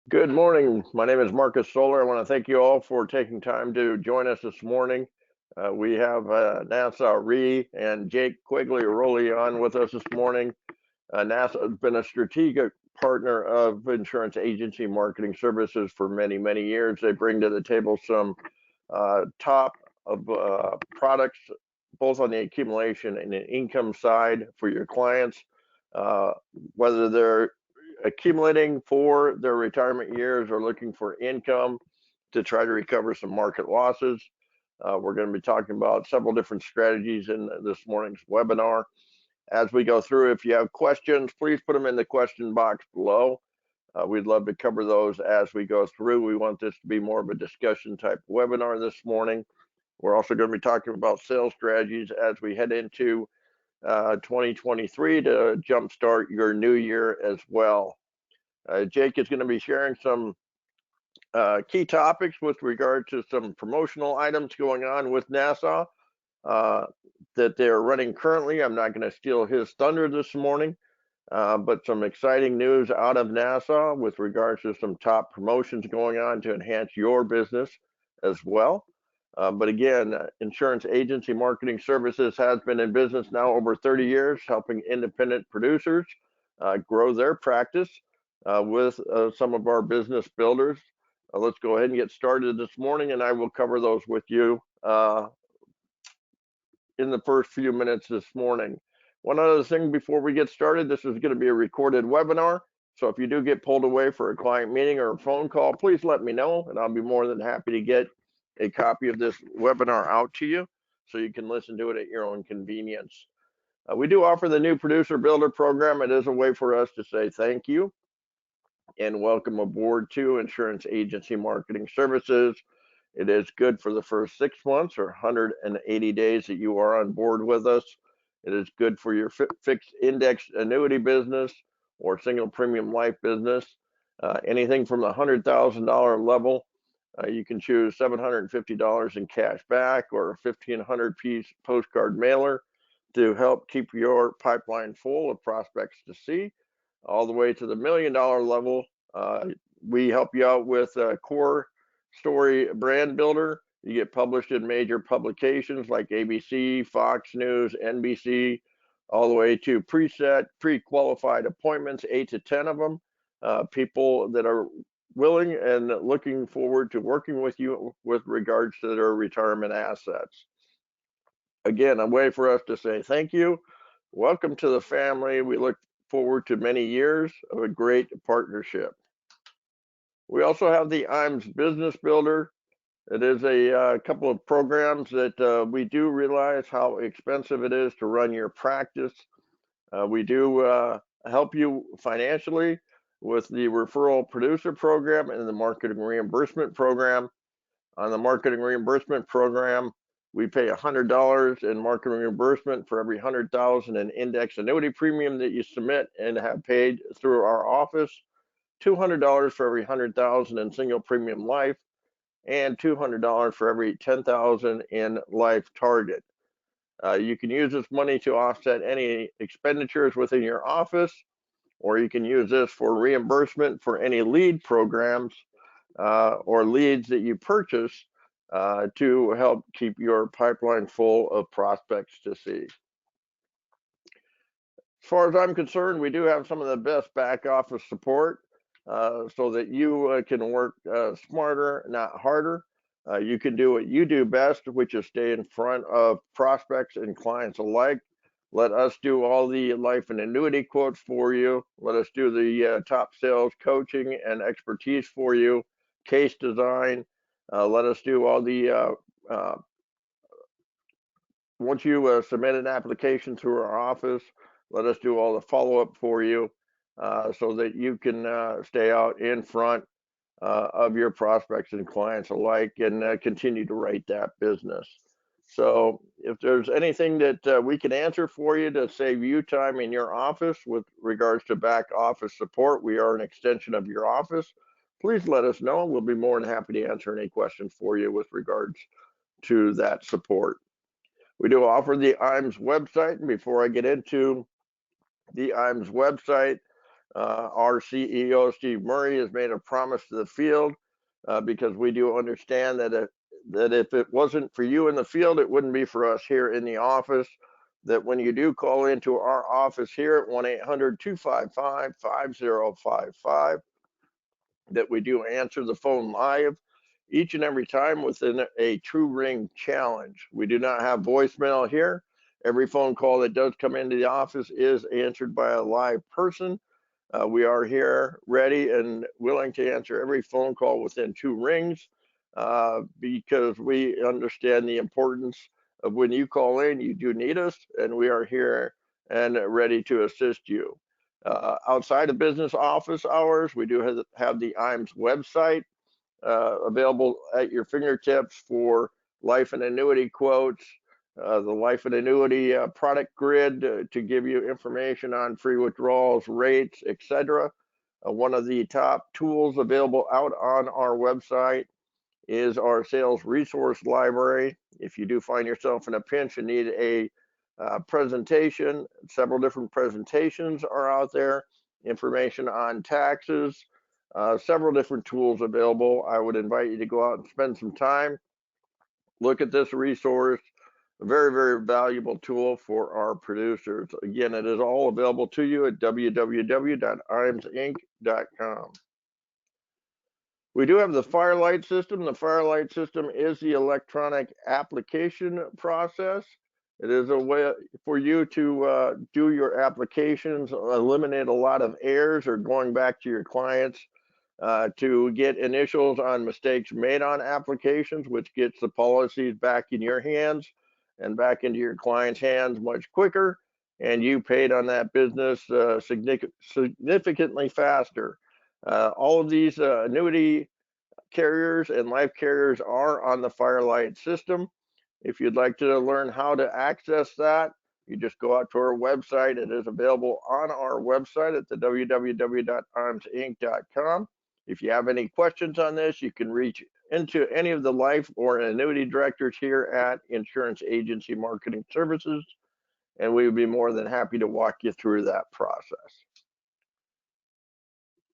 Good morning. My name is Marcus Solar. I want to thank you all for taking time to join us this morning. We have NASA Ree and Jake Quigley-Roley on with us this morning. NASA has been a strategic partner of insurance agency marketing services for many, many years. They bring to the table some top of products, both on the accumulation and the income side for your clients, whether they're accumulating for their retirement years or looking for income to try to recover some market losses. We're going to be talking about several different strategies in this morning's webinar. As we go through, if you have questions, please put them in the question box below. We'd love to cover those as we go through. We want this to be more of a discussion type webinar this morning. We're also going to be talking about sales strategies as we head into 2023 to jumpstart your new year as well. Jake is going to be sharing some key topics with regard to some promotional items going on with NASA that they're running currently. I'm not going to steal his thunder this morning, but some exciting news out of NASA with regards to some top promotions going on to enhance your business as well. But again, Insurance Agency Marketing Services has been in business now over 30 years, helping independent producers grow their practice with some of our business builders. Let's go ahead and get started this morning, and I will cover those with you in the first few minutes this morning. One other thing before we get started, this is going to be a recorded webinar. So if you do get pulled away for a client meeting or a phone call, please let me know, and I'll be more than happy to get a copy of this webinar out to you so you can listen to it at your own convenience. We do offer the new Producer Builder program. It is a way for us to say thank you and welcome aboard to Insurance Agency Marketing Services. It is good for the first 6 months or 180 days that you are on board with us. It is good for your fixed index annuity business or single premium life business. Anything from the $100,000 level, you can choose $750 in cash back or a 1,500 piece postcard mailer to help keep your pipeline full of prospects to see. All the way to the $1 million level, we help you out with a core story brand builder. You get published in major publications like ABC, Fox News, NBC, all the way to preset, pre-qualified appointments, 8 to 10 of them, people that are willing and looking forward to working with you with regards to their retirement assets. Again, a way for us to say thank you. Welcome to the family. We look forward to many years of a great partnership. We also have the IMS Business Builder. It is a couple of programs that we do realize how expensive it is to run your practice. We do help you financially with the referral producer program and the marketing reimbursement program. On the marketing reimbursement program, we pay $100 in marketing reimbursement for every $100,000 in index annuity premium that you submit and have paid through our office, $200 for every $100,000 in single premium life, and $200 for every $10,000 in life target. You can use this money to offset any expenditures within your office, or you can use this for reimbursement for any lead programs or leads that you purchase to help keep your pipeline full of prospects to see. As far as I'm concerned, we do have some of the best back office support so that you can work smarter, not harder. You can do what you do best, which is stay in front of prospects and clients alike. Let us do all the life and annuity quotes for you. Let us do the top sales coaching and expertise for you, case design. Let us do all the, once you submit an application through our office, let us do all the follow-up for you so that you can stay out in front of your prospects and clients alike and continue to write that business. So if there's anything that we can answer for you to save you time in your office with regards to back office support, we are an extension of your office. Please let us know. We'll be more than happy to answer any questions for you with regards to that support. We do offer the IMS website. And before I get into the IMS website, Our CEO, Steve Murray, has made a promise to the field because we do understand that if it wasn't for you in the field, it wouldn't be for us here in the office. That when you do call into our office here at 1-800-255-5055, that we do answer the phone live each and every time within a true ring challenge. We do not have voicemail here. Every phone call that does come into the office is answered by a live person. We are here ready and willing to answer every phone call within 2 rings because we understand the importance of when you call in, you do need us, and we are here and ready to assist you. Outside of business office hours, we do have the IMS website available at your fingertips for life and annuity quotes, the life and annuity product grid to give you information on free withdrawals, rates, etc. One of the top tools available out on our website is our sales resource library. If you do find yourself in a pinch and need a presentation, several different presentations are out there, information on taxes, several different tools available. I would invite you to go out and spend some time, look at this resource. A very, very valuable tool for our producers. Again, it is all available to you at www.imsinc.com. We do have the Firelight system. The Firelight system is the electronic application process. It is a way for you to do your applications, eliminate a lot of errors or going back to your clients to get initials on mistakes made on applications, which gets the policies back in your hands and back into your client's hands much quicker, and you paid on that business significantly faster. All of these annuity carriers and life carriers are on the Firelight system. If you'd like to learn how to access that, you just go out to our website. It is available on our website at the www.imsinc.com. If you have any questions on this, you can reach into any of the life or annuity directors here at Insurance Agency Marketing Services, and we would be more than happy to walk you through that process.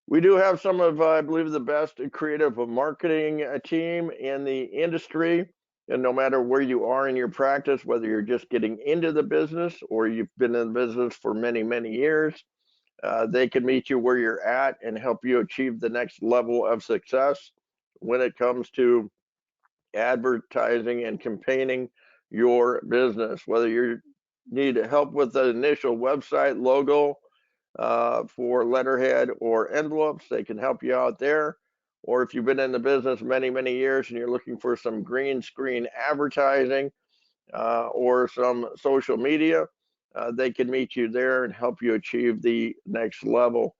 We do have some of, I believe, the best creative marketing team in the industry, and no matter where you are in your practice, whether you're just getting into the business or you've been in the business for many, many years, they can meet you where you're at and help you achieve the next level of success when it comes to advertising and campaigning your business. Whether you need help with the initial website logo for letterhead or envelopes, they can help you out there. Or if you've been in the business many, many years and you're looking for some green screen advertising or some social media, they can meet you there and help you achieve the next level.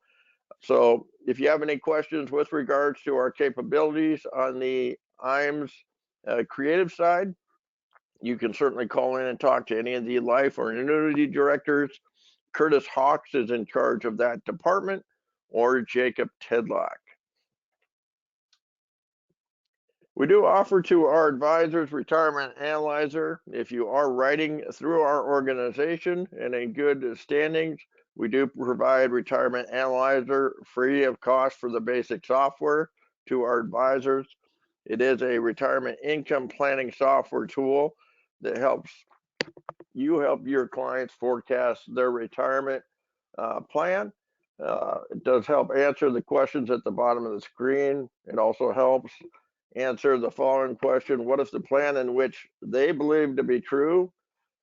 So if you have any questions with regards to our capabilities on the IMS creative side, you can certainly call in and talk to any of the life or annuity directors. Curtis Hawks is in charge of that department, or Jacob Tedlock. We do offer to our advisors Retirement Analyzer. If you are writing through our organization and in good standings, we do provide Retirement Analyzer free of cost for the basic software to our advisors. It is a retirement income planning software tool that helps help your clients forecast their retirement plan. It does help answer the questions at the bottom of the screen. It also helps answer the following question: what if the plan in which they believe to be true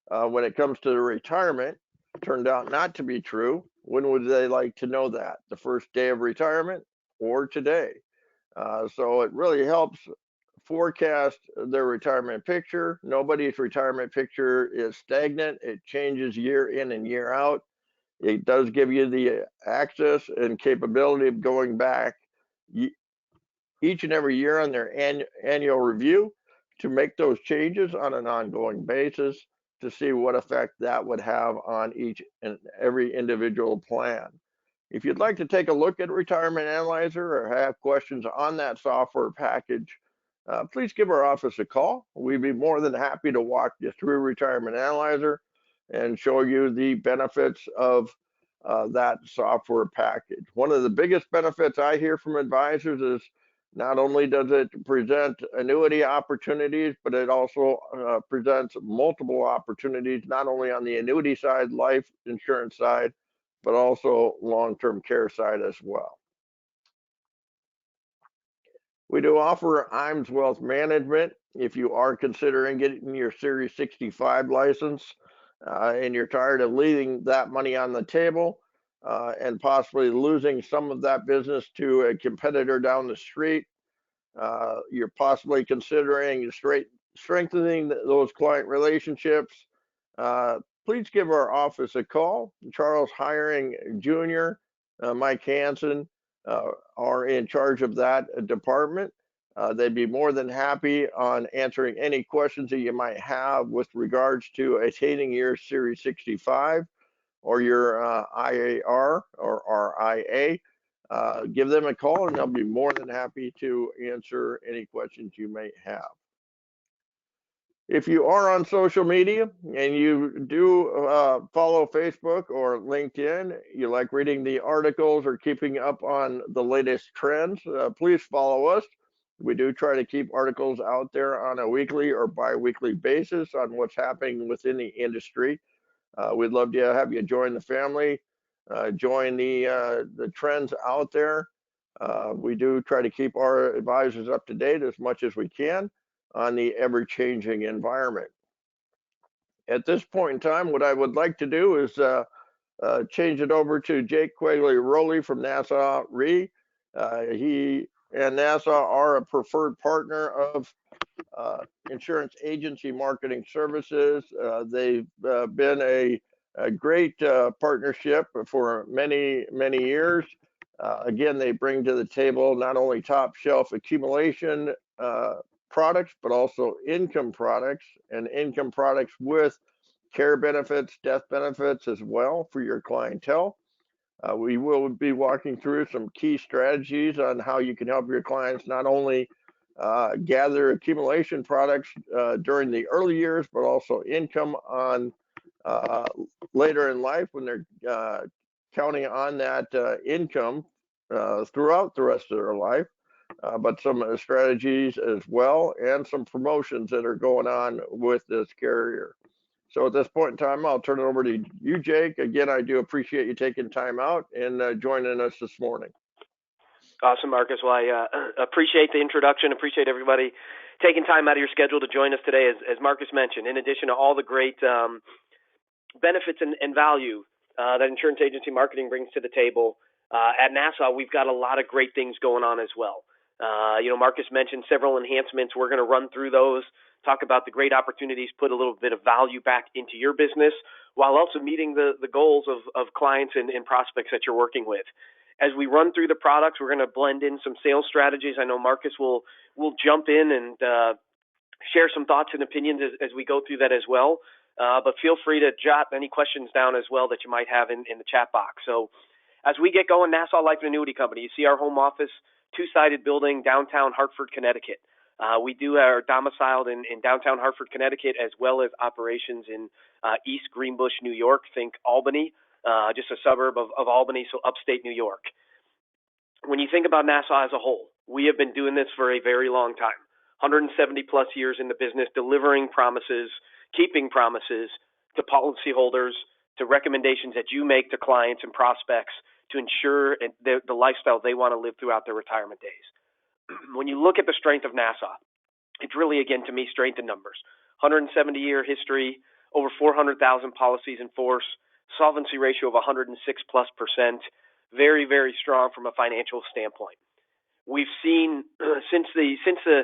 when it comes to the retirement turned out not to be true? When would they like to know that? The first day of retirement or today? So it really helps forecast their retirement picture. Nobody's retirement picture is stagnant. It changes year in and year out. It does give you the access and capability of going back each and every year on their annual review to make those changes on an ongoing basis to see what effect that would have on each and every individual plan. If you'd like to take a look at Retirement Analyzer or have questions on that software package, please give our office a call. We'd be more than happy to walk you through Retirement Analyzer and show you the benefits of that software package. One of the biggest benefits I hear from advisors is not only does it present annuity opportunities, but it also presents multiple opportunities, not only on the annuity side, life insurance side, but also long-term care side as well. We do offer IMS Wealth Management. If you are considering getting your Series 65 license and you're tired of leaving that money on the table and possibly losing some of that business to a competitor down the street, you're possibly considering strengthening those client relationships, please give our office a call. Charles Hiring Jr., Mike Hansen are in charge of that department. They'd be more than happy on answering any questions that you might have with regards to attaining your Series 65 or your IAR or RIA. Give them a call and they'll be more than happy to answer any questions you may have. If you are on social media and you do follow Facebook or LinkedIn, you like reading the articles or keeping up on the latest trends, please follow us. We do try to keep articles out there on a weekly or bi-weekly basis on what's happening within the industry. We'd love to have you join the family, join the trends out there. We do try to keep our advisors up to date as much as we can on the ever-changing environment. At this point in time, what I would like to do is change it over to Jake Quigley-Rowley from Nassau Re. He and Nassau are a preferred partner of Insurance Agency Marketing Services. They've been a great partnership for many, many years. Again, they bring to the table not only top shelf accumulation products, but also income products and income products with care benefits, death benefits as well for your clientele. We will be walking through some key strategies on how you can help your clients not only gather accumulation products during the early years, but also income on later in life when they're counting on that income throughout the rest of their life. But some strategies as well, and some promotions that are going on with this carrier. So at this point in time, I'll turn it over to you, Jake. Again, I do appreciate you taking time out and joining us this morning. Awesome, Marcus. Well, I appreciate the introduction. Appreciate everybody taking time out of your schedule to join us today. As Marcus mentioned, in addition to all the great benefits and value that insurance agency marketing brings to the table, at Nassau, we've got a lot of great things going on as well. Marcus mentioned several enhancements. We're going to run through those, talk about the great opportunities, put a little bit of value back into your business, while also meeting the goals of clients and prospects that you're working with. As we run through the products, we're going to blend in some sales strategies. I know Marcus will jump in and share some thoughts and opinions as we go through that as well. But feel free to jot any questions down as well that you might have in the chat box. So as we get going, Nassau Life and Annuity Company, you see our home office, two-sided building, downtown Hartford, Connecticut. We are domiciled in downtown Hartford, Connecticut, as well as operations in East Greenbush, New York. Think Albany, just a suburb of Albany, so upstate New York. When you think about Nassau as a whole, we have been doing this for a very long time, 170 plus years in the business, delivering promises, keeping promises to policyholders, to recommendations that you make to clients and prospects to ensure the lifestyle they want to live throughout their retirement days. When you look at the strength of Nassau, it's really, again, to me, strength in numbers. 170-year history, over 400,000 policies in force, solvency ratio of 106+%, very, very strong from a financial standpoint. We've seen since the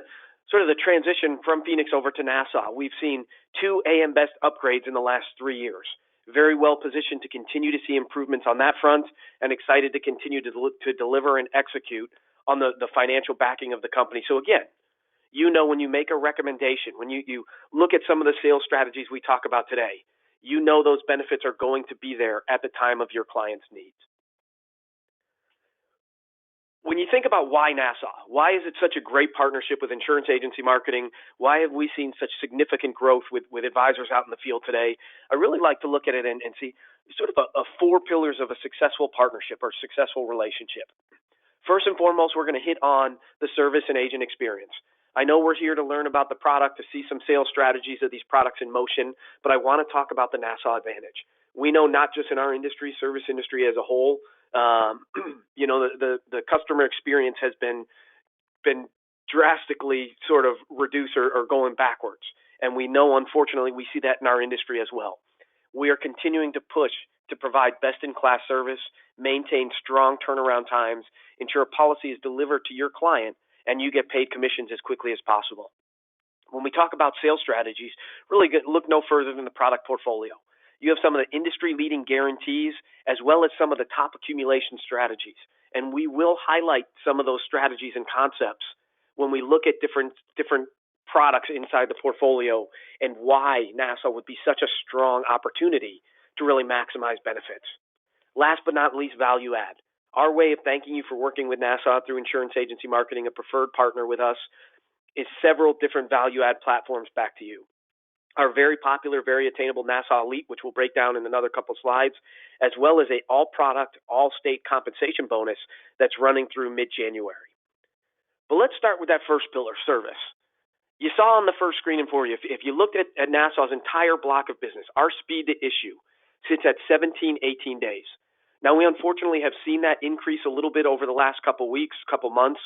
sort of the transition from Phoenix over to Nassau, we've seen 2 AM Best upgrades in the last 3 years. Very well positioned to continue to see improvements on that front, and excited to continue to deliver and execute on the financial backing of the company. So again, when you make a recommendation, when you look at some of the sales strategies we talk about today, those benefits are going to be there at the time of your client's needs. When you think about why Nassau, why is it such a great partnership with insurance agency marketing? Why have we seen such significant growth with advisors out in the field today? I really like to look at it and see sort of a four pillars of a successful partnership or successful relationship. First and foremost, we're going to hit on the service and agent experience. I know we're here to learn about the product, to see some sales strategies of these products in motion, but I want to talk about the Nassau advantage. We know not just in our industry, service industry as a whole, the customer experience has been drastically sort of reduced or going backwards. And we know, unfortunately, we see that in our industry as well. We are continuing to push to provide best-in-class service, maintain strong turnaround times, ensure a policy is delivered to your client, and you get paid commissions as quickly as possible. When we talk about sales strategies, really look no further than the product portfolio. You have some of the industry-leading guarantees as well as some of the top accumulation strategies. And we will highlight some of those strategies and concepts when we look at different products inside the portfolio and why Nassau would be such a strong opportunity to really maximize benefits. Last but not least, value add. Our way of thanking you for working with Nassau through insurance agency marketing, a preferred partner with us, is several different value add platforms back to you. Our very popular, very attainable Nassau Elite, which we'll break down in another couple slides, as well as a all-product, all-state compensation bonus that's running through mid-January. But let's start with that first pillar, service. You saw on the first screen for you, if you looked at Nassau's entire block of business, our speed to issue sits at 17, 18 days. Now, we unfortunately have seen that increase a little bit over the last couple weeks, couple months.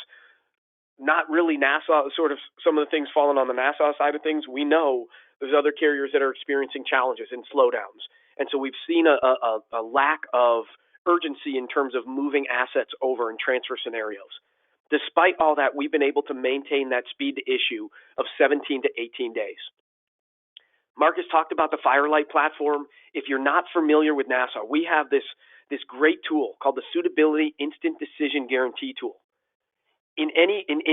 Not really Nassau, sort of some of the things falling on the Nassau side of things. We know there's other carriers that are experiencing challenges and slowdowns. And so we've seen a lack of urgency in terms of moving assets over in transfer scenarios. Despite all that, we've been able to maintain that speed to issue of 17 to 18 days. Marcus talked about the Firelight platform. If you're not familiar with Nassau, we have this great tool called the Suitability Instant Decision Guarantee Tool. In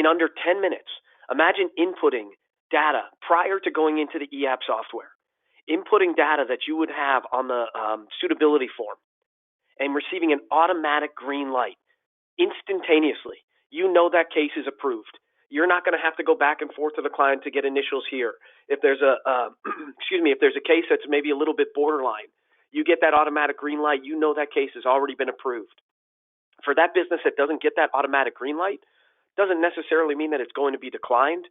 under 10 minutes, imagine inputting data prior to going into the eApp software, inputting data that you would have on the suitability form, and receiving an automatic green light instantaneously. You know that case is approved. You're not going to have to go back and forth to the client to get initials here. If there's a if there's a case that's maybe a little bit borderline, you get that automatic green light. You know that case has already been approved. For that business that doesn't get that automatic green light, doesn't necessarily mean that it's going to be declined.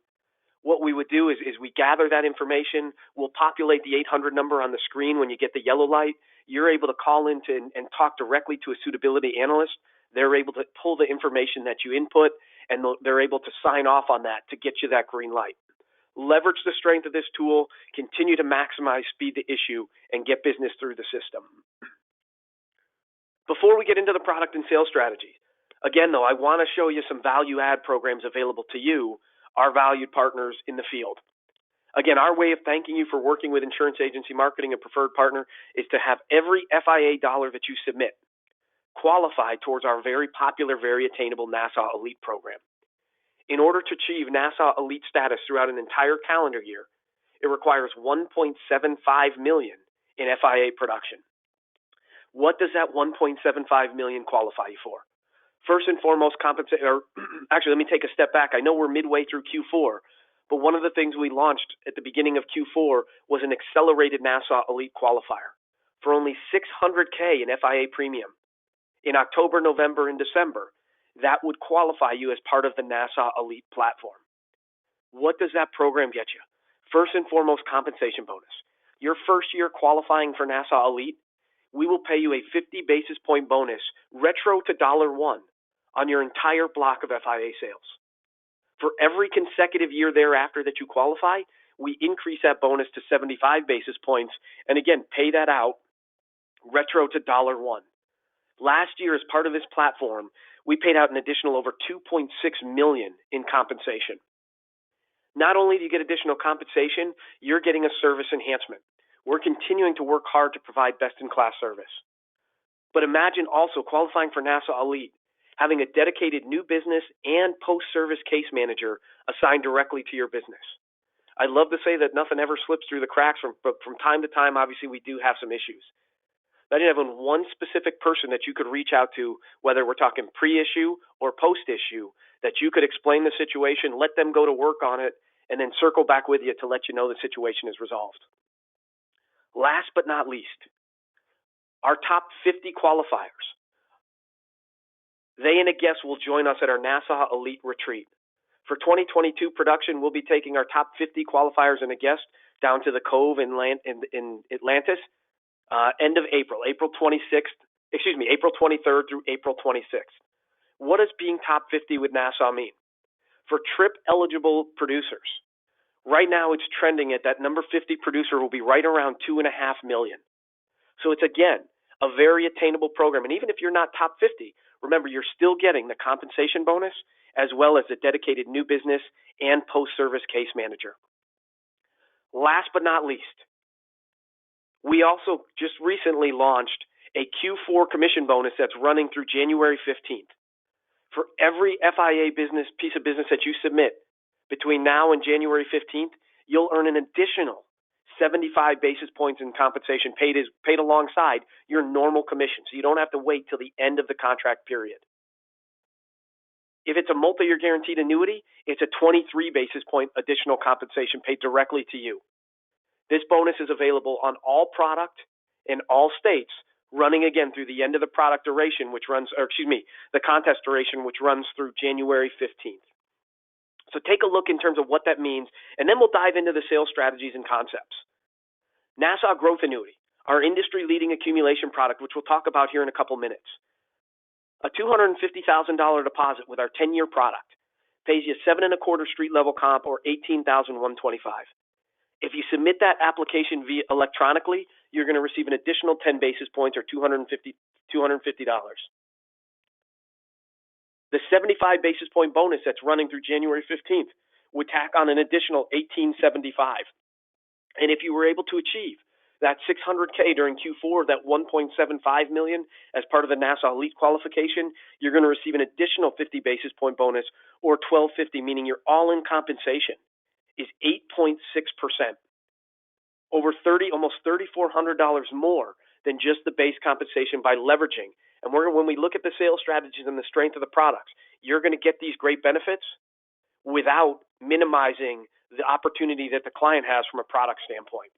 What we would do is we gather that information. We'll populate the 800 number on the screen when you get the yellow light. You're able to call in and talk directly to a suitability analyst. They're able to pull the information that you input, and they're able to sign off on that to get you that green light. Leverage the strength of this tool, continue to maximize speed to issue, and get business through the system. Before we get into the product and sales strategy, again, though, I want to show you some value add programs available to you, our valued partners in the field. Again, our way of thanking you for working with insurance agency marketing, a preferred partner, is to have every FIA dollar that you submit qualify towards our very popular, very attainable Nassau Elite program. In order to achieve Nassau Elite status throughout an entire calendar year, it requires $1.75 million in FIA production. What does that $1.75 million qualify you for? First and foremost, let me take a step back. I know we're midway through Q4, but one of the things we launched at the beginning of Q4 was an accelerated Nassau Elite qualifier for only $600K in FIA premium. In October, November, and December, that would qualify you as part of the Nassau Elite platform. What does that program get you? First and foremost, compensation bonus. Your first year qualifying for Nassau Elite, we will pay you a 50 basis point bonus retro to $1 on your entire block of FIA sales. For every consecutive year thereafter that you qualify, we increase that bonus to 75 basis points, and again, pay that out retro to $1. Last year, as part of this platform, we paid out an additional over $2.6 million in compensation. Not only do you get additional compensation, you're getting a service enhancement. We're continuing to work hard to provide best-in-class service. But imagine also qualifying for Nassau Elite, having a dedicated new business and post-service case manager assigned directly to your business. I'd love to say that nothing ever slips through the cracks, but from time to time, obviously, we do have some issues. Imagine having one specific person that you could reach out to, whether we're talking pre-issue or post-issue, that you could explain the situation, let them go to work on it, and then circle back with you to let you know the situation is resolved. Last but not least, our top 50 qualifiers. They and a guest will join us at our Nassau Elite Retreat. For 2022 production, we'll be taking our top 50 qualifiers and a guest down to the Cove in Atlantis, end of April, April 23rd through April 26th. What does being top 50 with Nassau mean? For trip eligible producers, right now it's trending at that number 50 producer will be right around 2.5 million. So it's, again, a very attainable program. And even if you're not top 50, remember, you're still getting the compensation bonus as well as the dedicated new business and post-service case manager. Last but not least, we also just recently launched a Q4 commission bonus that's running through January 15th. For every FIA piece of business that you submit between now and January 15th, you'll earn an additional 75 basis points in compensation paid alongside your normal commission. So you don't have to wait till the end of the contract period. If it's a multi-year guaranteed annuity, it's a 23 basis point additional compensation paid directly to you. This bonus is available on all product in all states, running again through the end of the product duration, the contest duration, which runs through January 15th. So take a look in terms of what that means, and then we'll dive into the sales strategies and concepts. Nassau Growth Annuity, our industry-leading accumulation product, which we'll talk about here in a couple minutes. A $250,000 deposit with our 10-year product pays you 7.25 street level comp or $18,125. If you submit that application via electronically, you're going to receive an additional 10 basis points or $250. The 75 basis point bonus that's running through January 15th would tack on an additional $1875. And if you were able to achieve that $600K during Q4, that $1.75 million as part of the Nassau Elite qualification, you're going to receive an additional 50 basis point bonus or $1250, meaning your all-in compensation is 8.6%, over almost $3,400 more than just the base compensation by leveraging. And when we look at the sales strategies and the strength of the products, you're going to get these great benefits without minimizing the opportunity that the client has from a product standpoint.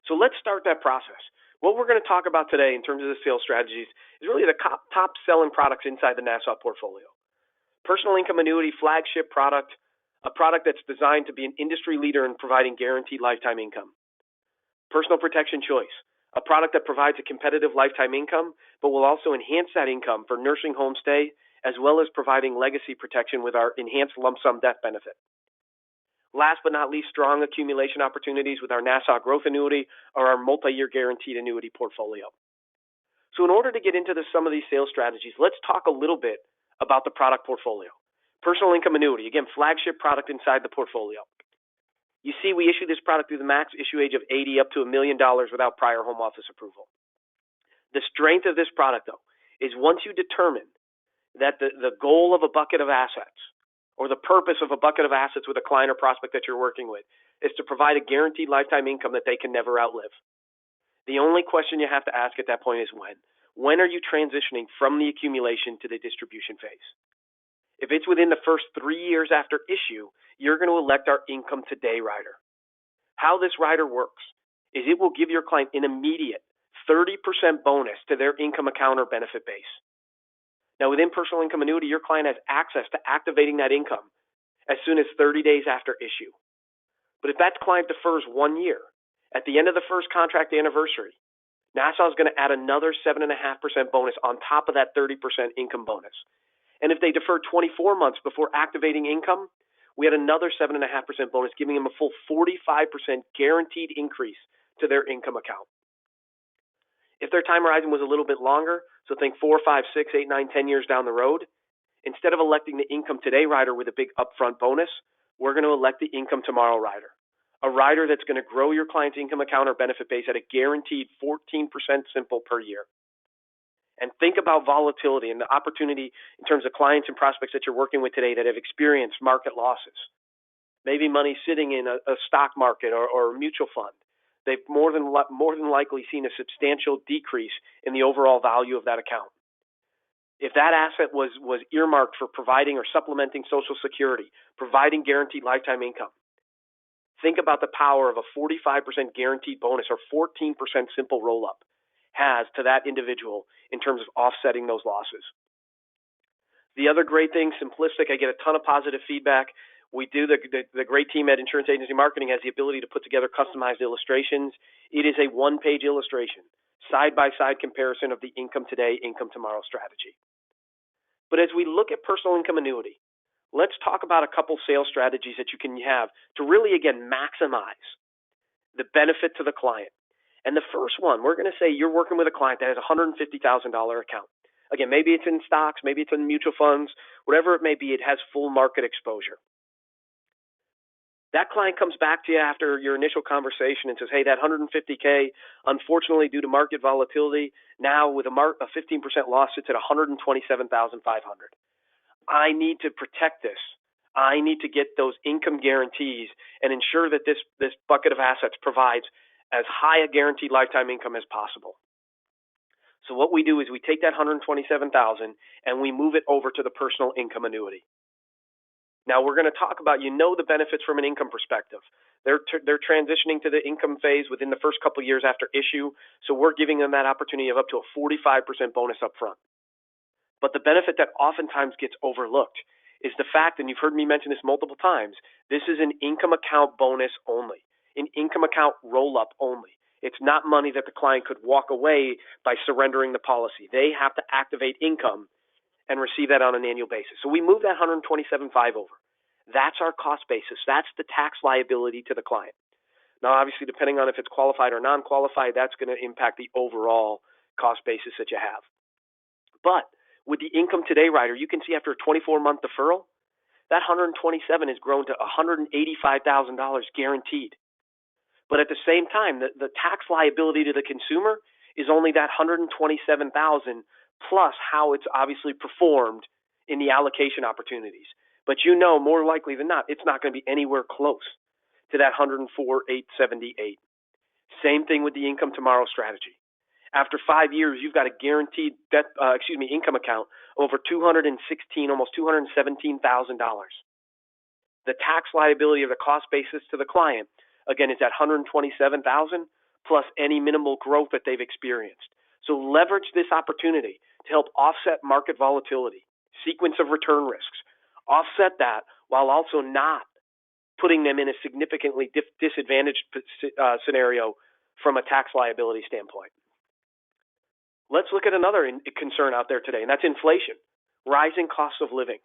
So let's start that process. What we're going to talk about today in terms of the sales strategies is really the top selling products inside the Nassau portfolio. Personal income annuity flagship product, a product that's designed to be an industry leader in providing guaranteed lifetime income. Personal protection choice, a product that provides a competitive lifetime income, but will also enhance that income for nursing home stay, as well as providing legacy protection with our enhanced lump sum death benefit. Last but not least, strong accumulation opportunities with our Nassau Growth Annuity or our multi-year guaranteed annuity portfolio. So in order to get into some of these sales strategies, let's talk a little bit about the product portfolio. Personal income annuity, again, flagship product inside the portfolio. You see, we issue this product through the max issue age of 80 up to $1 million without prior home office approval. The strength of this product, though, is once you determine that the goal of a bucket of assets or the purpose of a bucket of assets with a client or prospect that you're working with is to provide a guaranteed lifetime income that they can never outlive. The only question you have to ask at that point is when. When are you transitioning from the accumulation to the distribution phase? If it's within the first 3 years after issue, you're going to elect our Income Today rider. How this rider works is it will give your client an immediate 30% bonus to their income account or benefit base. Now, within personal income annuity, your client has access to activating that income as soon as 30 days after issue. But if that client defers 1 year, at the end of the first contract anniversary, Nassau is going to add another 7.5% bonus on top of that 30% income bonus. And if they defer 24 months before activating income, we had another 7.5% bonus, giving them a full 45% guaranteed increase to their income account. If their time horizon was a little bit longer, so think 4, 5, 6, 8, 9, 10 years down the road, instead of electing the Income Today rider with a big upfront bonus, we're going to elect the Income Tomorrow rider, a rider that's going to grow your client's income account or benefit base at a guaranteed 14% simple per year. And think about volatility and the opportunity in terms of clients and prospects that you're working with today that have experienced market losses. Maybe money sitting in a stock market or a mutual fund. they've more than likely seen a substantial decrease in the overall value of that account. If that asset was earmarked for providing or supplementing Social Security, providing guaranteed lifetime income, think about the power of a 45% guaranteed bonus or 14% simple roll-up has to that individual in terms of offsetting those losses. The other great thing, simplistic, I get a ton of positive feedback. We do, the great team at Insurance Agency Marketing has the ability to put together customized illustrations. It is a one-page illustration, side-by-side comparison of the income today, income tomorrow strategy. But as we look at personal income annuity, let's talk about a couple sales strategies that you can have to really, again, maximize the benefit to the client. And the first one, we're going to say you're working with a client that has a $150,000 account. Again, maybe it's in stocks, maybe it's in mutual funds, whatever it may be, it has full market exposure. That client comes back to you after your initial conversation and says, hey, that $150K, unfortunately, due to market volatility, now with a 15% loss, it's at $127,500. I need to protect this. I need to get those income guarantees and ensure that this bucket of assets provides as high a guaranteed lifetime income as possible. So what we do is we take that $127,000 and we move it over to the personal income annuity. Now we're going to talk about, the benefits from an income perspective. They're transitioning to the income phase within the first couple of years after issue, so we're giving them that opportunity of up to a 45% bonus up front. But the benefit that oftentimes gets overlooked is the fact, and you've heard me mention this multiple times, this is an income account bonus only, an income account roll-up only. It's not money that the client could walk away by surrendering the policy. They have to activate income and receive that on an annual basis. So we move that $127,500 over. That's our cost basis. That's the tax liability to the client. Now, obviously, depending on if it's qualified or non-qualified, that's going to impact the overall cost basis that you have. But with the income today rider, you can see after a 24-month deferral, that $127,000 has grown to $185,000 guaranteed. But at the same time, the tax liability to the consumer is only that $127,000 plus how it's obviously performed in the allocation opportunities. But more likely than not, it's not going to be anywhere close to that $104,878. Same thing with the income tomorrow strategy. After 5 years, you've got a guaranteed income account over almost $217,000. The tax liability of the cost basis to the client, again, is at $127,000 plus any minimal growth that they've experienced. So leverage this opportunity to help offset market volatility, sequence of return risks, offset that while also not putting them in a significantly disadvantaged scenario from a tax liability standpoint. Let's look at another concern out there today, and that's inflation, rising costs of living.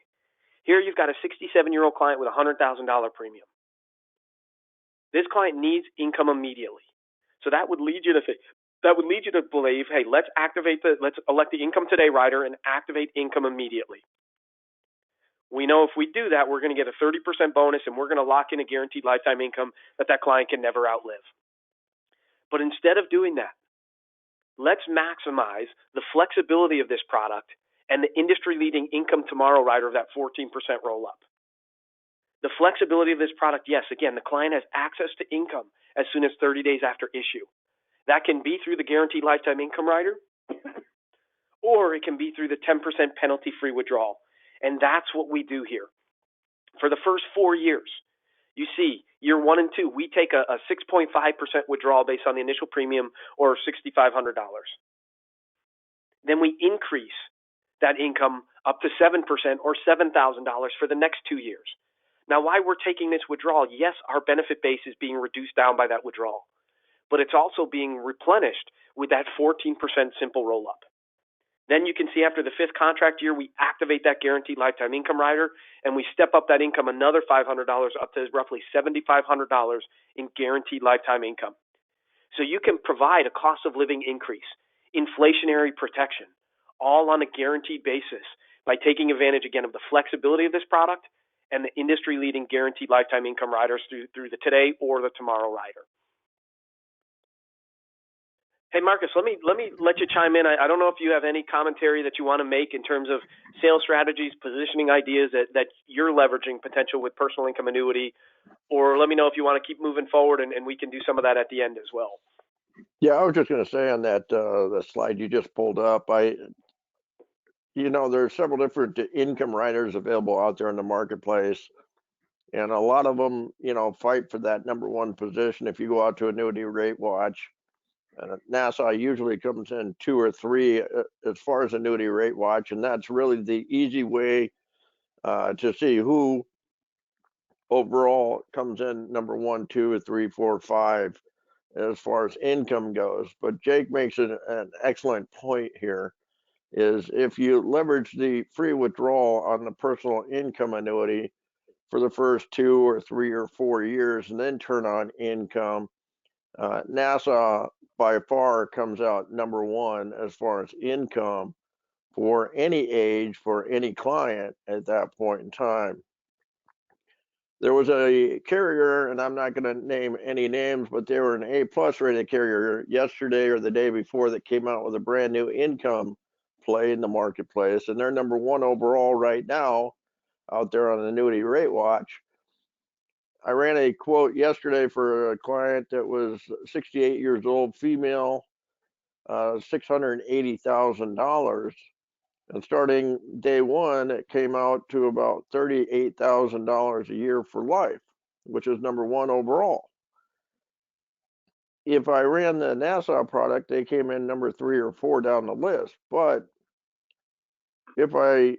Here you've got a 67-year-old client with a $100,000 premium. This client needs income immediately. So that would lead you to believe, hey, let's elect the income today rider and activate income immediately. We know if we do that, we're going to get a 30% bonus and we're going to lock in a guaranteed lifetime income that client can never outlive. But instead of doing that, let's maximize the flexibility of this product and the industry-leading income tomorrow rider of that 14% roll-up. The flexibility of this product, yes, again, the client has access to income as soon as 30 days after issue. That can be through the guaranteed lifetime income rider, or it can be through the 10% penalty-free withdrawal. And that's what we do here. For the first 4 years, you see, year 1 and 2, we take a 6.5% withdrawal based on the initial premium or $6,500. Then we increase that income up to 7% or $7,000 for the next 2 years. Now, why we're taking this withdrawal, yes, our benefit base is being reduced down by that withdrawal, but it's also being replenished with that 14% simple roll-up. Then you can see after the 5th contract year, we activate that guaranteed lifetime income rider, and we step up that income another $500 up to roughly $7,500 in guaranteed lifetime income. So you can provide a cost of living increase, inflationary protection, all on a guaranteed basis by taking advantage, again, of the flexibility of this product and the industry-leading guaranteed lifetime income riders through the today or the tomorrow rider. Hey, Marcus, let me let you chime in. I don't know if you have any commentary that you want to make in terms of sales strategies, positioning ideas that you're leveraging potential with personal income annuity, or let me know if you want to keep moving forward, and we can do some of that at the end as well. Yeah, I was just going to say on that the slide you just pulled up, there's several different income riders available out there in the marketplace, and a lot of them, fight for that number one position. If you go out to Annuity Rate Watch, Nassau usually comes in 2 or 3 as far as Annuity Rate Watch, and that's really the easy way to see who overall comes in number 1, 2, 3, 4, 5 as far as income goes. But Jake makes an excellent point here, is if you leverage the free withdrawal on the personal income annuity for the first 2 or 3 or 4 years and then turn on income, Nassau by far comes out number 1 as far as income for any age, for any client at that point in time. There was a carrier, and I'm not going to name any names, but they were an A+ rated carrier yesterday or the day before that came out with a brand new income play in the marketplace, and they're number 1 overall right now out there on Annuity Rate Watch. I ran a quote yesterday for a client that was 68 years old, female, $680,000. And starting day one, it came out to about $38,000 a year for life, which is number 1 overall. If I ran the Nassau product, they came in number 3 or 4 down the list. But if I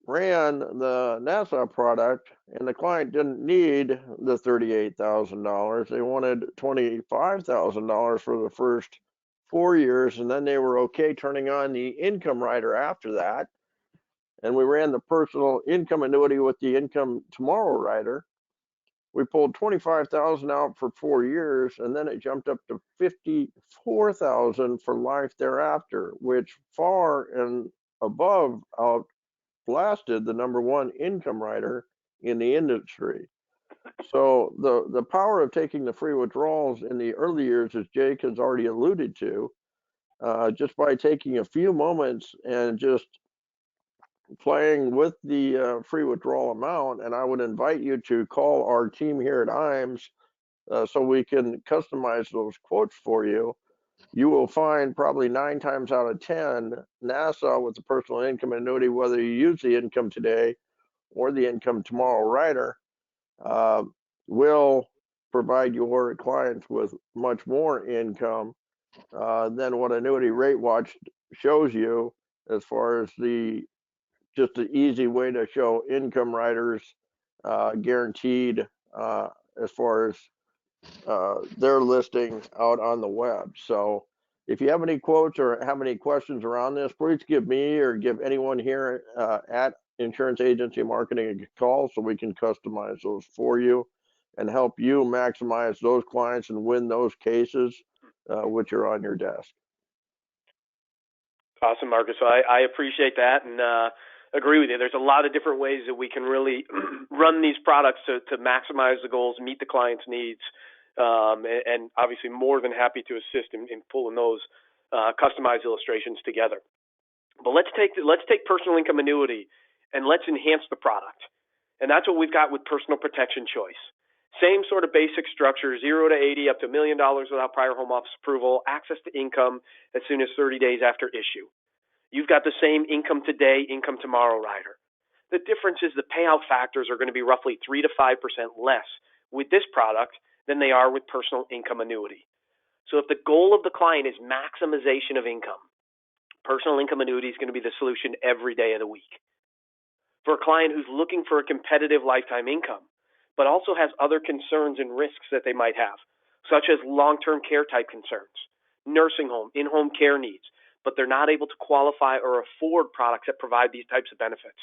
ran the Nassau product and the client didn't need the $38,000, they wanted $25,000 for the first 4 years, and then they were okay turning on the income rider after that. And we ran the personal income annuity with the income tomorrow rider. We pulled 25,000 out for 4 years, and then it jumped up to 54,000 for life thereafter, which far and above outlasted the number 1 income rider in the industry. So the power of taking the free withdrawals in the early years, as Jake has already alluded to, just by taking a few moments and just playing with the free withdrawal amount, and I would invite you to call our team here at IMES so we can customize those quotes for you. You will find probably 9 times out of 10 Nassau with the personal income annuity, whether you use the income today or the income tomorrow rider, will provide your clients with much more income than what Annuity Rate Watch shows you, as far as just an easy way to show income riders guaranteed as far as their listing out on the web. So if you have any quotes or have any questions around this, please give me or give anyone here at Insurance Agency Marketing a call so we can customize those for you and help you maximize those clients and win those cases which are on your desk. Awesome, Marcus. So I appreciate that and agree with you. There's a lot of different ways that we can really run these products to maximize the goals, meet the client's needs, and obviously more than happy to assist in pulling those customized illustrations together. But let's take personal income annuity and let's enhance the product. And that's what we've got with personal protection choice. Same sort of basic structure, 0 to 80, up to $1 million without prior home office approval, access to income as soon as 30 days after issue. You've got the same income today, income tomorrow rider. The difference is the payout factors are going to be roughly 3 to 5% less with this product than they are with personal income annuity. So if the goal of the client is maximization of income, personal income annuity is going to be the solution every day of the week. For a client who's looking for a competitive lifetime income, but also has other concerns and risks that they might have, such as long-term care type concerns, nursing home, in-home care needs, but they're not able to qualify or afford products that provide these types of benefits.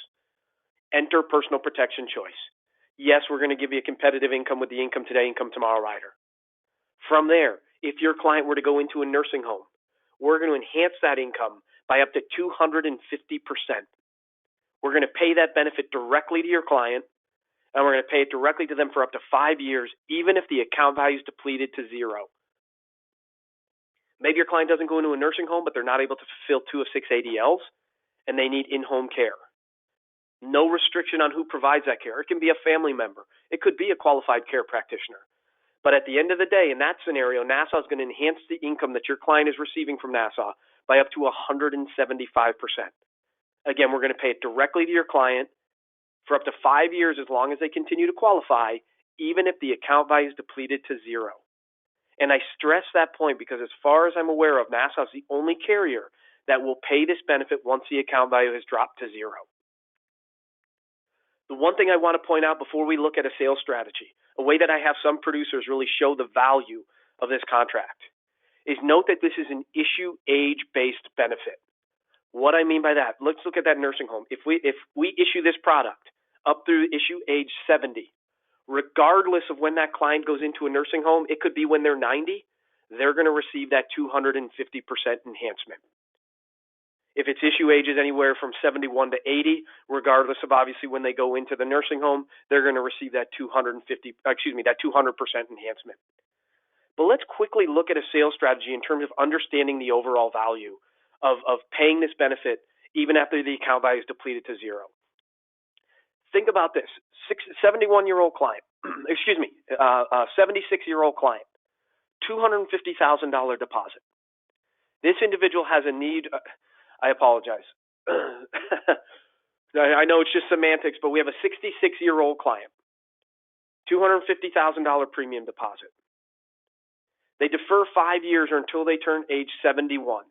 Enter personal protection choice. Yes, we're going to give you a competitive income with the income today, income tomorrow rider. From there, if your client were to go into a nursing home, we're going to enhance that income by up to 250%. We're going to pay that benefit directly to your client, and we're going to pay it directly to them for up to 5 years, even if the account value is depleted to 0. Maybe your client doesn't go into a nursing home, but they're not able to fulfill 2 of 6 ADLs, and they need in-home care. No restriction on who provides that care. It can be a family member. It could be a qualified care practitioner. But at the end of the day, in that scenario, Nassau is going to enhance the income that your client is receiving from Nassau by up to 175%. Again, we're going to pay it directly to your client for up to 5 years as long as they continue to qualify, even if the account value is depleted to zero. And I stress that point because as far as I'm aware of, Nassau is the only carrier that will pay this benefit once the account value has dropped to zero. The one thing I want to point out before we look at a sales strategy, a way that I have some producers really show the value of this contract, is note that this is an issue age-based benefit. What I mean by that, let's look at that nursing home. If we issue this product up through issue age 70, regardless of when that client goes into a nursing home, it could be when they're 90, they're going to receive that 250% enhancement. If its issue age is anywhere from 71 to 80, regardless of obviously when they go into the nursing home, they're going to receive that 200% enhancement. But let's quickly look at a sales strategy in terms of understanding the overall value of paying this benefit even after the account value is depleted to zero. Think about this: 71-year-old client, 76-year-old client, $250,000 deposit. This individual has a need. I apologize. I know it's just semantics, but we have a 66-year-old client, $250,000 premium deposit. They defer 5 years or until they turn age 71.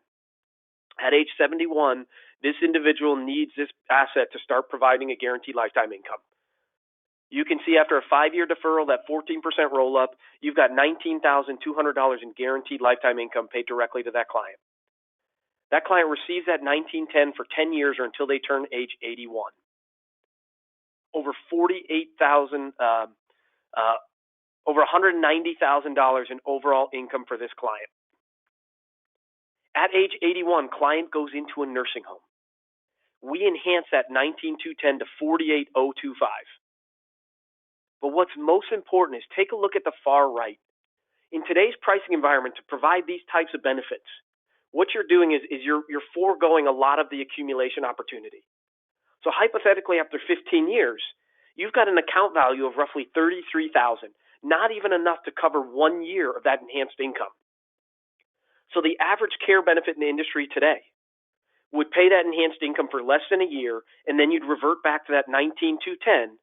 At age 71, this individual needs this asset to start providing a guaranteed lifetime income. You can see after a 5-year deferral, that 14% roll-up, you've got $19,200 in guaranteed lifetime income paid directly to that client. That client receives that $19,10 for 10 years or until they turn age 81. Over $190,000 in overall income for this client. At age 81, client goes into a nursing home. We enhance that $19,210 to $48,025. But what's most important is take a look at the far right. In today's pricing environment, to provide these types of benefits, what you're doing is you're foregoing a lot of the accumulation opportunity. So hypothetically, after 15 years, you've got an account value of roughly $33,000, not even enough to cover 1 year of that enhanced income. So the average care benefit in the industry today would pay that enhanced income for less than a year, and then you'd revert back to that $19,210,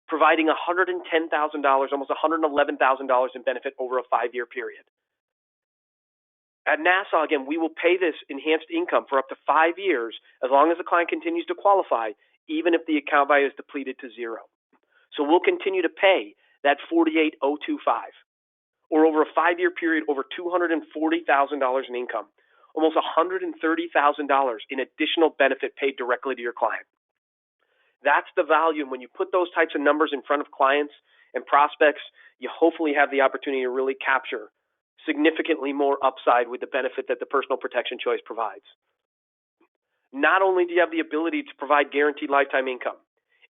providing $110,000, almost $111,000 in benefit over a 5-year period. At Nassau, again, we will pay this enhanced income for up to 5 years as long as the client continues to qualify, even if the account value is depleted to zero. So we'll continue to pay that $48,025, or over a 5-year period, over $240,000 in income, almost $130,000 in additional benefit paid directly to your client. That's the value. And when you put those types of numbers in front of clients and prospects, you hopefully have the opportunity to really capture significantly more upside with the benefit that the personal protection choice provides. Not only do you have the ability to provide guaranteed lifetime income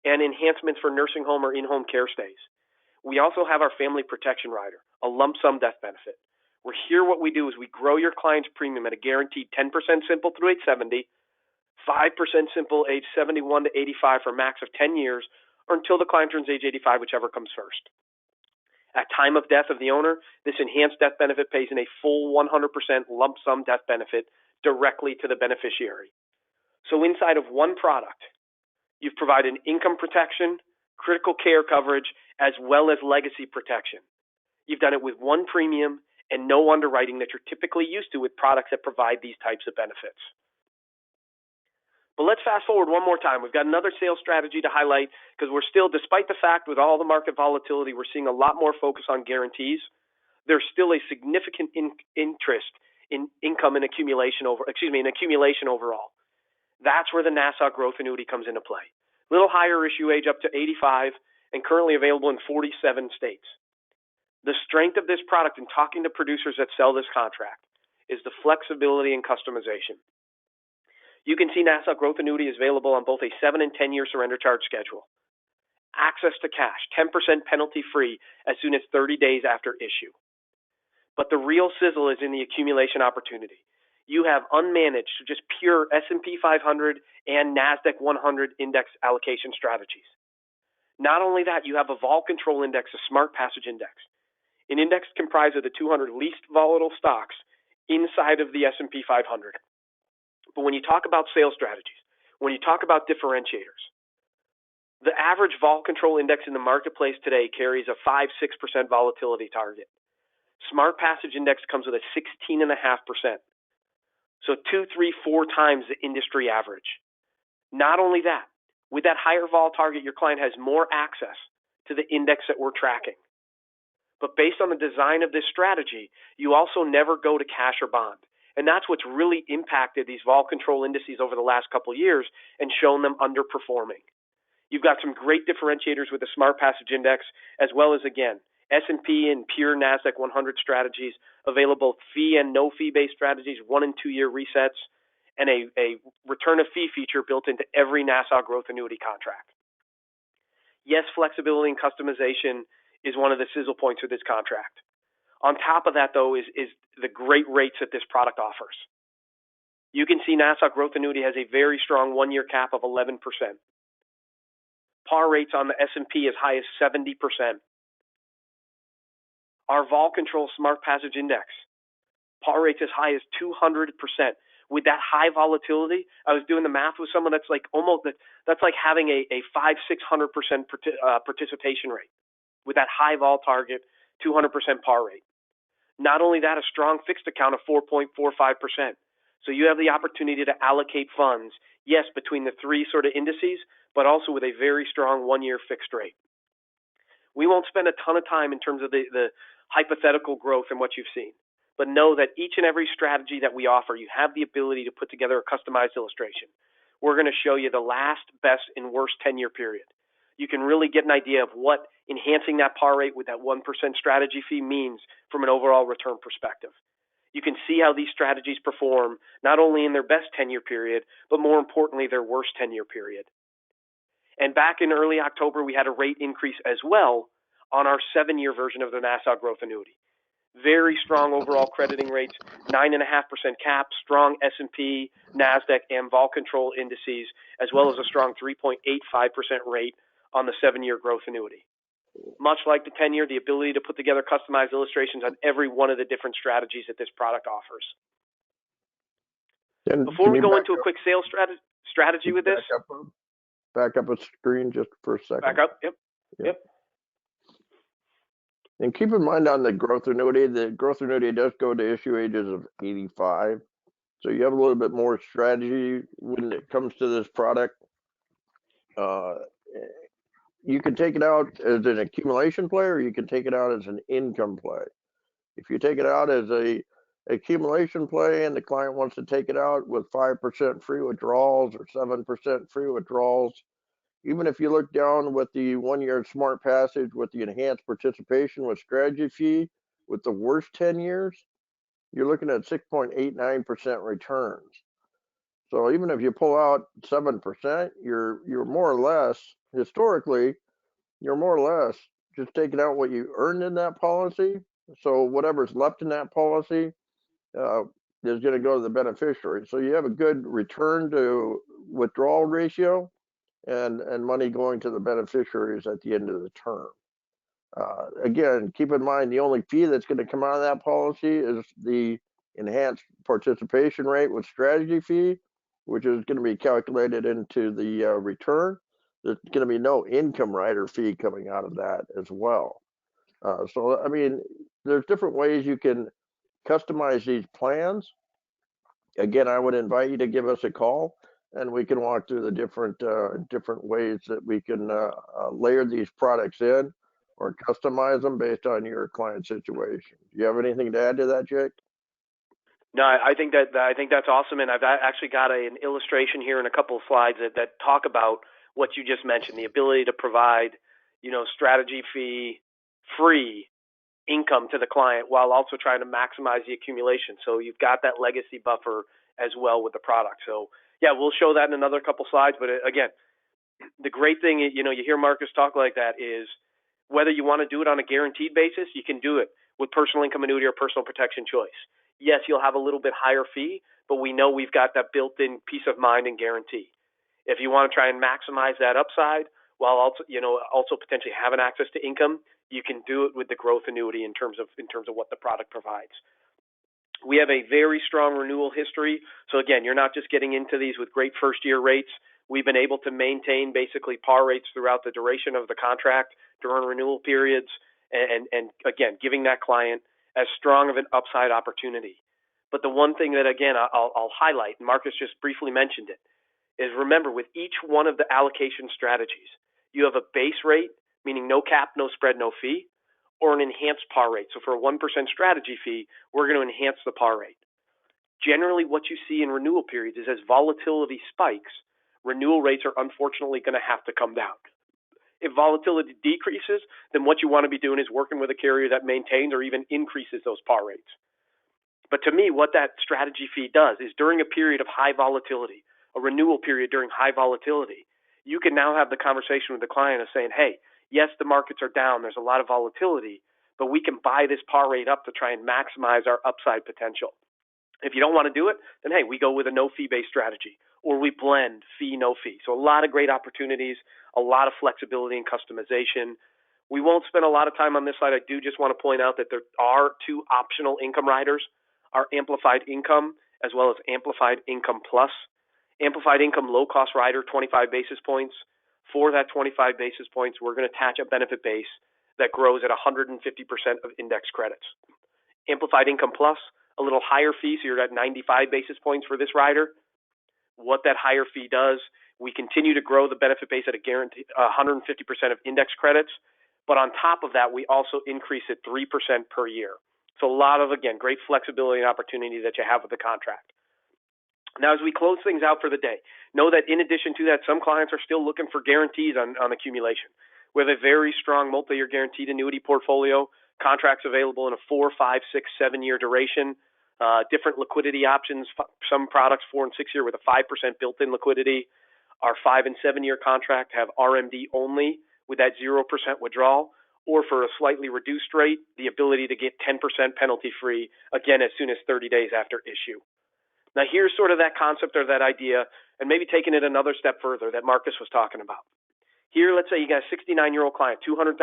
and enhancements for nursing home or in-home care stays, we also have our family protection rider, a lump sum death benefit. We're here, what we do is we grow your client's premium at a guaranteed 10% simple through age 70, 5% simple age 71 to 85 for a max of 10 years, or until the client turns age 85, whichever comes first. At time of death of the owner, this enhanced death benefit pays in a full 100% lump sum death benefit directly to the beneficiary. So inside of one product, you've provided income protection, critical care coverage, as well as legacy protection. You've done it with one premium and no underwriting that you're typically used to with products that provide these types of benefits. But let's fast forward one more time. We've got another sales strategy to highlight because we're still, despite the fact with all the market volatility, we're seeing a lot more focus on guarantees. There's still a significant interest in income and accumulation overall. That's where the Nassau growth annuity comes into play. A little higher issue age up to 85 and currently available in 47 states. The strength of this product in talking to producers that sell this contract is the flexibility and customization. You can see Nassau growth annuity is available on both a 7 and 10-year surrender charge schedule. Access to cash, 10% penalty free as soon as 30 days after issue. But the real sizzle is in the accumulation opportunity. You have unmanaged, just pure S&P 500 and NASDAQ 100 index allocation strategies. Not only that, you have a vol control index, a smart passage index, an index comprised of the 200 least volatile stocks inside of the S&P 500. But when you talk about sales strategies, when you talk about differentiators, the average vol control index in the marketplace today carries a 5-6% volatility target. Smart Passage Index comes with a 16.5%. So 2, 3, 4 times the industry average. Not only that, with that higher vol target, your client has more access to the index that we're tracking. But based on the design of this strategy, you also never go to cash or bond. And that's what's really impacted these vol control indices over the last couple of years and shown them underperforming. You've got some great differentiators with the Smart Passage Index, as well as, again, S&P and pure NASDAQ 100 strategies, available fee and no fee-based strategies, 1 and 2 year resets, and a return of fee feature built into every Nassau growth annuity contract. Yes, flexibility and customization is one of the sizzle points of this contract. On top of that, though, is the great rates that this product offers. You can see Nassau growth annuity has a very strong 1-year cap of 11%. Par rates on the S&P as high as 70%. Our vol control smart passage index, par rates as high as 200%. With that high volatility, I was doing the math with someone that's like that's like having a 500-600% participation rate with that high vol target, 200% par rate. Not only that, a strong fixed account of 4.45%. So you have the opportunity to allocate funds, yes, between the 3 sort of indices, but also with a very strong 1-year fixed rate. We won't spend a ton of time in terms of the hypothetical growth and what you've seen, but know that each and every strategy that we offer, you have the ability to put together a customized illustration. We're going to show you the last, best, and worst 10-year period. You can really get an idea of what enhancing that par rate with that 1% strategy fee means from an overall return perspective. You can see how these strategies perform not only in their best 10-year period, but more importantly, their worst 10-year period. And back in early October, we had a rate increase as well on our 7-year version of the Nassau growth annuity. Very strong overall crediting rates, 9.5% cap, strong S&P, NASDAQ, and vol control indices, as well as a strong 3.85% rate on the 7-year growth annuity. Much like the 10-year, the ability to put together customized illustrations on every one of the different strategies that this product offers. Before we go into a quick sales strategy with this. Back up a screen just for a second. Back up, yep. And keep in mind on the growth annuity does go to issue ages of 85. So you have a little bit more strategy when it comes to this product. You can take it out as an accumulation play, or you can take it out as an income play. If you take it out as a accumulation play and the client wants to take it out with 5% free withdrawals or 7% free withdrawals, even if you look down with the 1-year smart passage with the enhanced participation with strategy fee with the worst 10 years, you're looking at 6.89% returns. So even if you pull out 7%, you're more or less, historically, you're more or less just taking out what you earned in that policy. So whatever's left in that policy is going to go to the beneficiary. So you have a good return to withdrawal ratio and money going to the beneficiaries at the end of the term. Again, keep in mind the only fee that's going to come out of that policy is the enhanced participation rate with strategy fee, which is going to be calculated into the return. There's going to be no income rider fee coming out of that as well. So, I mean, there's different ways you can customize these plans. Again, I would invite you to give us a call, and we can walk through the different ways that we can layer these products in or customize them based on your client situation. Do you have anything to add to that, Jake? No, I think that's awesome, and I've actually got an illustration here and a couple of slides that talk about what you just mentioned, the ability to provide, strategy fee free income to the client while also trying to maximize the accumulation. So you've got that legacy buffer as well with the product. So yeah, we'll show that in another couple slides. But again, the great thing, you hear Marcus talk like that is whether you want to do it on a guaranteed basis, you can do it. with personal income annuity or personal protection choice. Yes, you'll have a little bit higher fee, but we know we've got that built-in peace of mind and guarantee. If you want to try and maximize that upside while also potentially having access to income, you can do it with the growth annuity in terms of what the product provides. We have a very strong renewal history. So again, you're not just getting into these with great first year rates. We've been able to maintain basically par rates throughout the duration of the contract during renewal periods, and again, giving that client as strong of an upside opportunity. But the one thing that, again, I'll highlight, and Marcus just briefly mentioned it, is remember, with each one of the allocation strategies, you have a base rate, meaning no cap, no spread, no fee, or an enhanced par rate. So for a 1% strategy fee, we're going to enhance the par rate. Generally, what you see in renewal periods is as volatility spikes, renewal rates are unfortunately going to have to come down. If volatility decreases, then what you want to be doing is working with a carrier that maintains or even increases those par rates. But to me, what that strategy fee does is during a period of high volatility, a renewal period during high volatility, you can now have the conversation with the client of saying, hey, yes, the markets are down, there's a lot of volatility, but we can buy this par rate up to try and maximize our upside potential. If you don't want to do it, then hey, we go with a no fee-based strategy, or we blend fee, no fee. So a lot of great opportunities, a lot of flexibility and customization. We won't spend a lot of time on this slide. I do just want to point out that there are two optional income riders, our Amplified Income as well as Amplified Income Plus. Amplified Income low-cost rider, 25 basis points. For that 25 basis points, we're going to attach a benefit base that grows at 150% of index credits. Amplified Income Plus, a little higher fee, so you're at 95 basis points for this rider. What that higher fee does, we continue to grow the benefit base at a guarantee 150% of index credits, but on top of that, we also increase it 3% per year. So a lot of, again, great flexibility and opportunity that you have with the contract. Now, as we close things out for the day, know that in addition to that, some clients are still looking for guarantees on accumulation. We have a very strong multi-year guaranteed annuity portfolio, contracts available in a 4, 5, 6, 7-year duration, different liquidity options, some products 4 and 6 year with a 5% built-in liquidity. Our 5 and 7-year contract have RMD only with that 0% withdrawal, or for a slightly reduced rate, the ability to get 10% penalty-free, again, as soon as 30 days after issue. Now, here's sort of that concept or that idea, and maybe taking it another step further that Marcus was talking about. Here, let's say you got a 69-year-old client, $200,000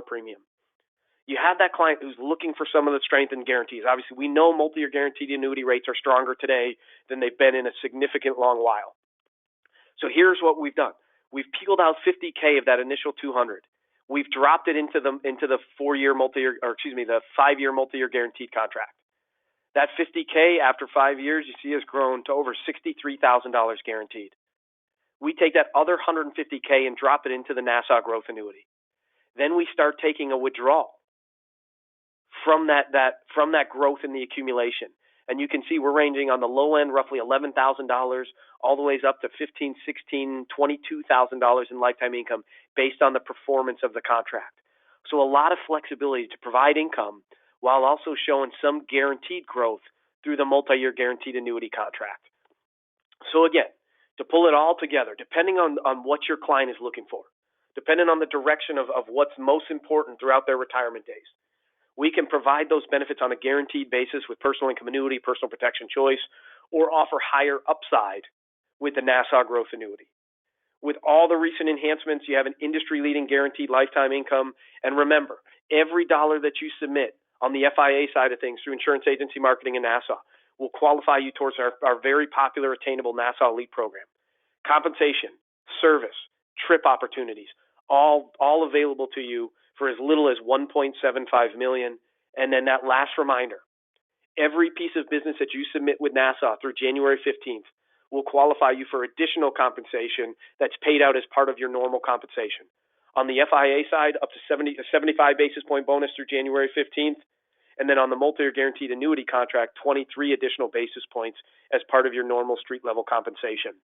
premium. You have that client who's looking for some of the strength and guarantees. Obviously, we know multi-year guaranteed annuity rates are stronger today than they've been in a significant long while. So here's what we've done. We've peeled out $50K of that initial $200,000. We've dropped it into the 4-year multi-year, or excuse me, the 5-year multi-year guaranteed contract. That $50K after 5 years, you see, has grown to over $63,000 guaranteed. We take that other $150K and drop it into the Nassau growth annuity. Then we start taking a withdrawal from that growth in the accumulation. And you can see we're ranging on the low end, roughly $11,000, all the way up to $15,000, $16,000, $22,000 in lifetime income based on the performance of the contract. So a lot of flexibility to provide income while also showing some guaranteed growth through the multi-year guaranteed annuity contract. So again, to pull it all together, depending on what your client is looking for, depending on the direction of what's most important throughout their retirement days, we can provide those benefits on a guaranteed basis with personal income annuity, personal protection choice, or offer higher upside with the Nassau growth annuity. With all the recent enhancements, you have an industry-leading guaranteed lifetime income. And remember, every dollar that you submit on the FIA side of things through insurance agency marketing in Nassau will qualify you towards our very popular attainable Nassau Elite program. Compensation, service, trip opportunities, all available to you for as little as $1.75 million. And then that last reminder, every piece of business that you submit with Nassau through January 15th will qualify you for additional compensation that's paid out as part of your normal compensation. On the FIA side, up to 75 basis point bonus through January 15th. And then on the multi-year guaranteed annuity contract, 23 additional basis points as part of your normal street level compensation.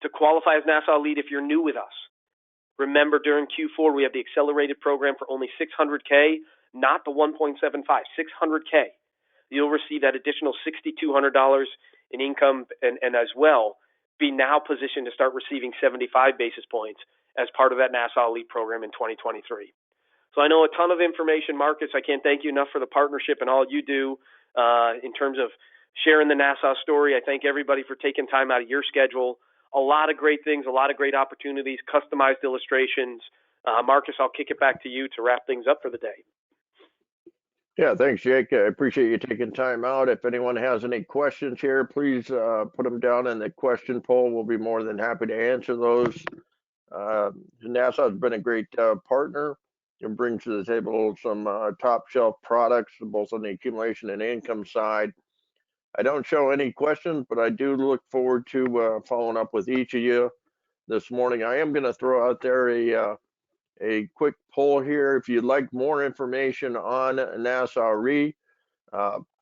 To qualify as Nassau Elite, if you're new with us, remember during Q4 we have the accelerated program for only $600K, not the $1.75, $600K. You'll receive that additional $6,200 in income and as well be now positioned to start receiving 75 basis points as part of that Nassau Elite program in 2023. So I know a ton of information, Marcus. I can't thank you enough for the partnership and all you do in terms of sharing the Nassau story. I thank everybody for taking time out of your schedule. A lot of great things, a lot of great opportunities, customized illustrations. Marcus, I'll kick it back to you to wrap things up for the day. Yeah, thanks, Jake. I appreciate you taking time out. If anyone has any questions here, please put them down in the question poll. We'll be more than happy to answer those. NASA has been a great partner and brings to the table some top shelf products, both on the accumulation and income side. I don't show any questions, but I do look forward to following up with each of you this morning. I am going to throw out there a quick poll here. If you'd like more information on Nassau Re,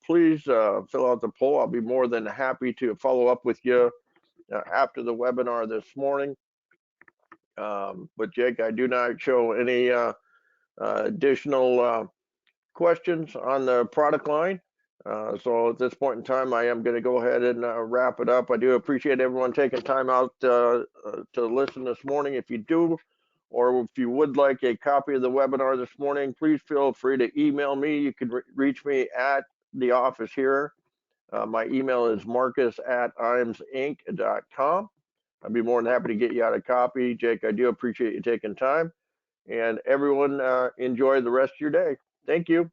please fill out the poll. I'll be more than happy to follow up with you after the webinar this morning. But Jake, I do not show any additional questions on the product line. So at this point in time, I am going to go ahead and wrap it up. I do appreciate everyone taking time out to listen this morning. If you do, or if you would like a copy of the webinar this morning, please feel free to email me. You can reach me at the office here. My email is marcus@imsinc.com. I'd be more than happy to get you out a copy. Jake, I do appreciate you taking time. And everyone, enjoy the rest of your day. Thank you.